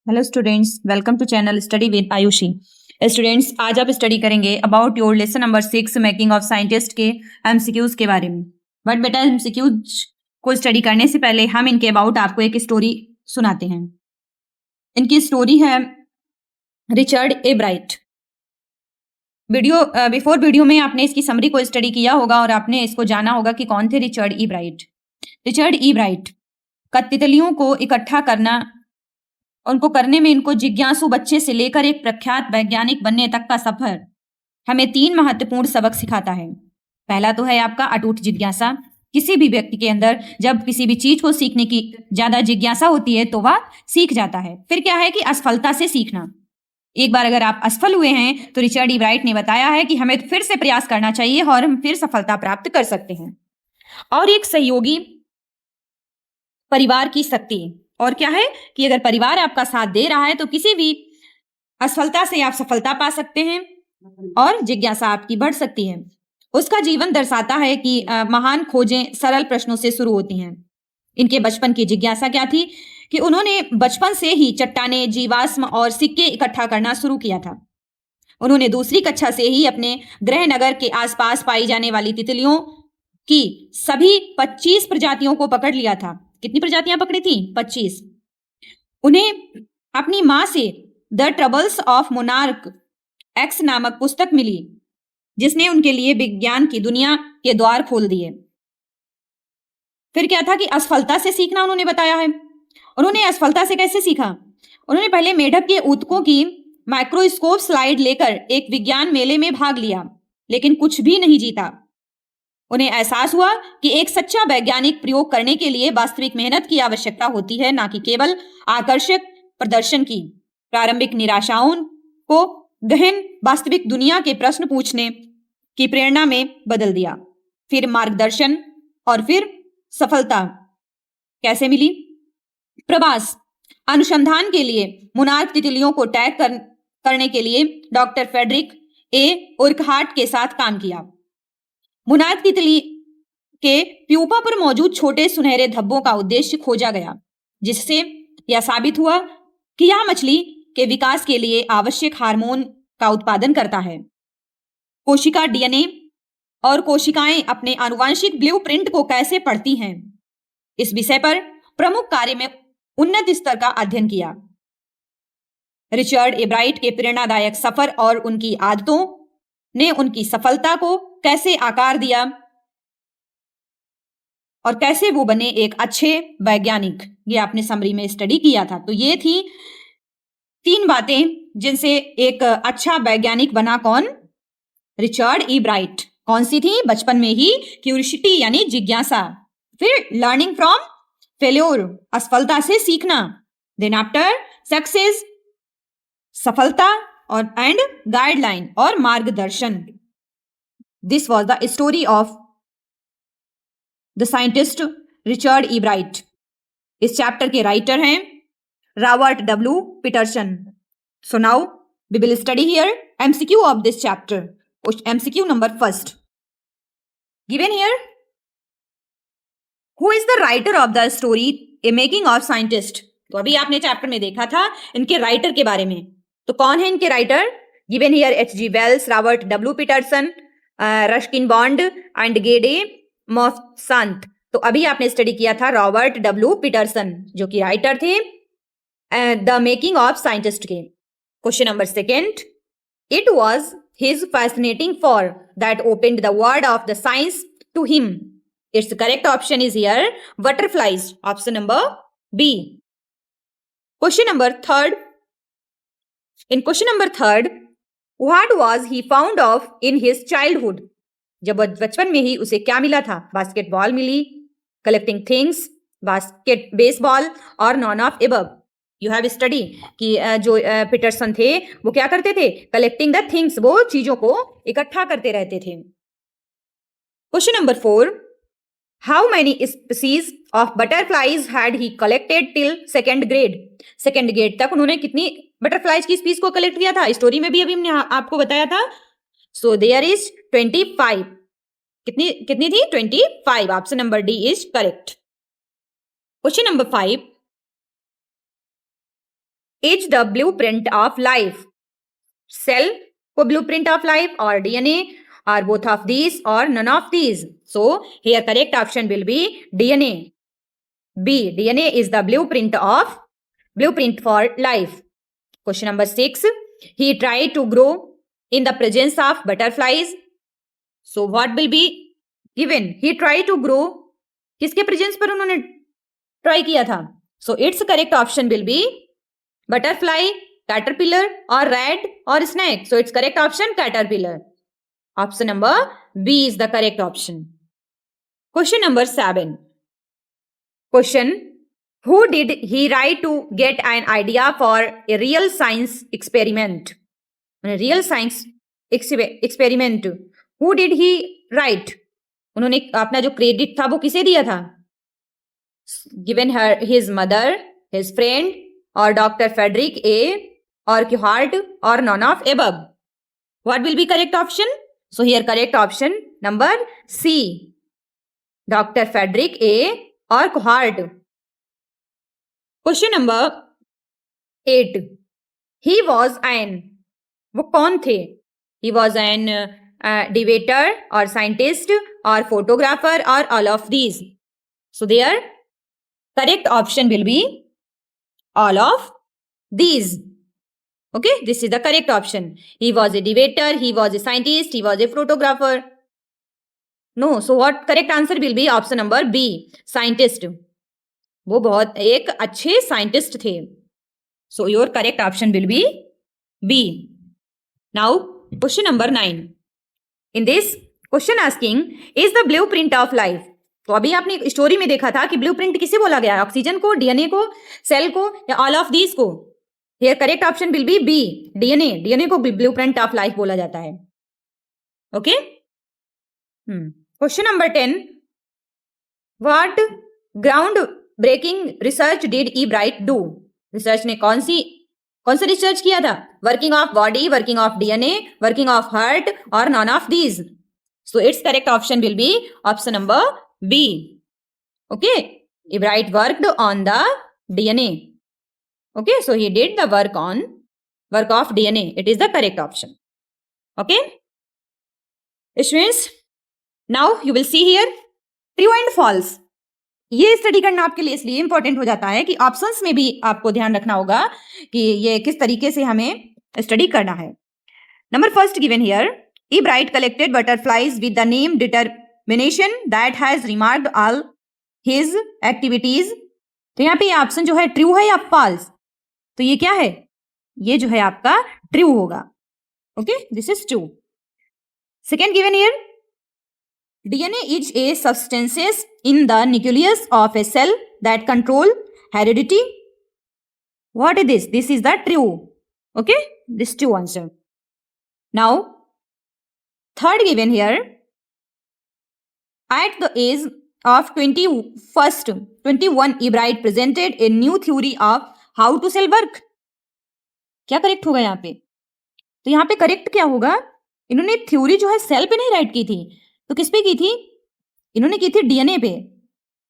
Hello students, welcome to channel study with Ayushi. Students, आज आप study करेंगे about your lesson number 6 making of scientist के MCQs के बारे में। बट बेटा, एमसीक्यूज को स्टडी करने से पहले हम इनके अबाउट आपको एक स्टोरी सुनाते हैं। इनकी स्टोरी है Richard a bright. Before video में आपने इसकी समरी को स्टडी किया होगा और आपने इसको जाना होगा कि कौन थे Richard E bright. Richard E bright का तितलियों को इकट्ठा करना, उनको करने में इनको जिज्ञासु बच्चे से लेकर एक प्रख्यात वैज्ञानिक बनने तक का सफर हमें 3 महत्वपूर्ण सबक सिखाता है। पहला तो है आपका अटूट जिज्ञासा। किसी भी व्यक्ति के अंदर जब किसी भी चीज को सीखने की ज्यादा जिज्ञासा होती है तो वह सीख जाता है। फिर क्या है कि असफलता से सीखना। एक बार अगर आप असफल हुए हैं तो रिचर्ड ई ब्राइट ने बताया है कि हमें फिर से प्रयास करना चाहिए और हम फिर सफलता प्राप्त कर सकते हैं। और एक सहयोगी परिवार की शक्ति। और क्या है कि अगर परिवार आपका साथ दे रहा है तो किसी भी असफलता से आप सफलता पा सकते हैं और जिज्ञासा आपकी बढ़ सकती है। उसका जीवन दर्शाता है कि महान खोजें सरल प्रश्नों से शुरू होती हैं। इनके बचपन की जिज्ञासा क्या थी कि उन्होंने बचपन से ही चट्टाने, जीवाश्म और सिक्के इकट्ठा करना शुरू किया था। उन्होंने दूसरी कक्षा से ही अपने गृह नगर के आसपास पाई जाने वाली तितलियों की सभी 25 प्रजातियों को पकड़ लिया था। कितनी प्रजातियां पकड़ी थी? 25। उन्हें अपनी मां से the troubles of monarch x नामक पुस्तक मिली, जिसने उनके लिए विज्ञान की दुनिया के द्वार खोल दिए। फिर क्या था कि असफलता से सीखना उन्होंने बताया है। उन्होंने असफलता से कैसे सीखा? उन्होंने पहले मेढक के ऊतकों की माइक्रोस्कोप स्लाइड लेकर एक विज्ञान मेले में भाग लिया, लेकिन कुछ भी नहीं जीता। उन्हें एहसास हुआ कि एक सच्चा वैज्ञानिक प्रयोग करने के लिए वास्तविक मेहनत की आवश्यकता होती है, ना कि केवल आकर्षक प्रदर्शन की। प्रारंभिक निराशाओं को गहन वास्तविक दुनिया के प्रश्न पूछने की प्रेरणा में बदल दिया। फिर मार्गदर्शन और फिर सफलता कैसे मिली? प्रवास अनुसंधान के लिए मोनार्क तितलियों को टैग करने के लिए डॉक्टर फ्रेडरिक ए उर्कहार्ट के साथ काम किया। मोनार्क तितली के प्यूपा पर मौजूद छोटे सुनहरे धब्बों का उद्देश्य खोजा गया, जिससे यह साबित हुआ कि यह मछली के विकास के लिए आवश्यक हार्मोन का उत्पादन करता है। कोशिका डीएनए और कोशिकाएं अपने आनुवांशिक ब्लूप्रिंट को कैसे पढ़ती हैं, इस विषय पर प्रमुख कार्य में उन्नत स्तर का अध्ययन किया। रिचर्ड ए ब्राइट के प्रेरणादायक सफर और उनकी आदतों ने उनकी सफलता को कैसे आकार दिया और कैसे वो बने एक अच्छे वैज्ञानिक, ये आपने समरी में स्टडी किया था। तो ये थी 3 बातें जिनसे एक अच्छा वैज्ञानिक बना कौन? Richard E bright. कौन सी थी? बचपन में ही क्यूरियोसिटी यानी जिज्ञासा, फिर लर्निंग फ्रॉम फेल्योर असफलता से सीखना, देन आफ्टर सक्सेस सफलता और एंड गाइडलाइन और मार्गदर्शन। This was the story of the scientist Richard E Bright. इस चैप्टर के राइटर हैं Robert W Peterson. So now we will study here MCQ of this chapter. MCQ number 1 given here, who is the writer of the story a making of scientist. तो अभी आपने chapter में देखा था इनके writer के बारे में। तो कौन है इनके writer? Given here H.G. Wells, Robert W Peterson, Ruskin Bond and Guy de Maupassant. तो अभी आपने स्टडी किया था रॉबर्ट डब्ल्यू पीटरसन, जो कि राइटर थे द मेकिंग ऑफ साइंटिस्ट के। Question number 2, it was his fascinating for that opened the world of the science to him. Its correct option is here butterflies, option number B. Question number 3, in question number 3, what was he fond of in his childhood? जब बचपन में ही उसे क्या मिला था? Basketball मिली, collecting things, baseball और none of above. You have study कि जो पीटरसन थे वो क्या करते थे? कलेक्टिंग द थिंग्स, वो चीजों को इकट्ठा करते रहते थे। Question number 4, how many species of butterflies had he collected till second grade. Second grade तक उन्होंने कितनी बटरफ्लाइज की स्पीस को कलेक्ट किया था? स्टोरी में भी अभी हमने आपको बताया था। So there is 25। कितनी थी? 25। Option number D is correct. Question number 5, is the blueprint of life? Cell को ब्लूप्रिंट ऑफ लाइफ और DNA are both of these or none of these? So here correct option will be DNA. B. DNA is the blueprint for life. Question number 6. He tried to grow in the presence of butterflies. So what will be given? He tried to grow. किसके presence पर उन्होंने try किया था? So its correct option will be butterfly, caterpillar or rat or snake. So its correct option caterpillar. Option number B is the correct option. Question number 7. Question. Who did he write to get an idea for a real science experiment? A real science experiment. Who did he write? उन्होंने अपना जो credit था वो किसे दिया था? Given her his mother, his friend, or Dr. Frederick A, or Kuhart, or none of above. What will be correct option? So here correct option number C. Dr. Frederick A or Kuhart. Question number 8. He was an, वो कौन थे? He was an debater or scientist or photographer or all of these. So their correct option will be all of these. Okay, this is the correct option. He was a debater, he was a scientist, he was a photographer. No, so what correct answer will be? Option number B, scientist. वो बहुत एक अच्छे scientist थे. So your correct option will be B. Now question number 9. In this question asking is the blueprint of life. तो अभी आपने story में देखा था कि ब्लूप्रिंट किसे बोला गया? ऑक्सीजन को, डीएनए को, सेल को या ऑल ऑफ दीज को? Here correct option will be B, DNA. DNA को blueprint of life बोला जाता है. Okay? Question number 10. What ground breaking research did E. Bright do? Research ने कौन सा रिसर्च किया था? Working of body, working of DNA, working of heart or none of these? So its correct option will be option number B. Okay? E. Bright worked on the DNA. Okay, so he did the work of DNA. It is the correct option. Okay, students, now you will see here true and false. ये study करना आपके लिए इसलिए important हो जाता है कि options में भी आपको ध्यान रखना होगा कि ये किस तरीके से हमें स्टडी करना है. Number first given here, E. Bright collected butterflies with the name determination that has remarked all his activities. तो यहाँ पे ये ऑप्शन जो है ट्रू है या फॉल्स? तो ये क्या है? ये जो है आपका ट्रू होगा. Okay, this is true. Second given here, DNA is a substances in the nucleus of a cell that control heredity. What is this? This is the true. Okay, this true answer. Now, third given here, at the age of 21, E. Bright presented a new theory of how to cell work. क्या correct होगा यहाँ पे? तो यहाँ पे correct क्या होगा? इन्होंने थ्योरी जो है सेल पे नहीं राइट की थी, तो किस पे की थी? इन्होंने की थी डीएनए पे.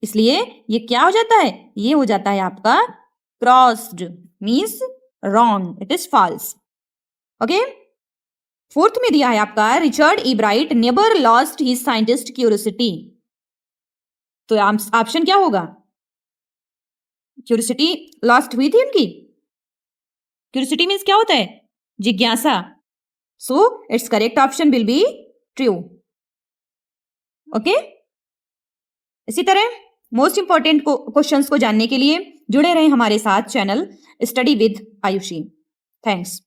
इसलिए ये क्या हो जाता है? ये हो जाता है आपका crossed, means wrong. It is false. Okay, fourth में दिया है आपका Richard E Bright never lost his scientist curiosity. तो ऑप्शन क्या होगा? क्यूरियोसिटी लॉस्ट हुई थी उनकी. क्यूरियोसिटी मीन्स क्या होता है? जिज्ञासा. So it's correct option will be true. Okay, इसी तरह मोस्ट इंपॉर्टेंट क्वेश्चंस को जानने के लिए जुड़े रहें हमारे साथ channel study with Ayushi. Thanks.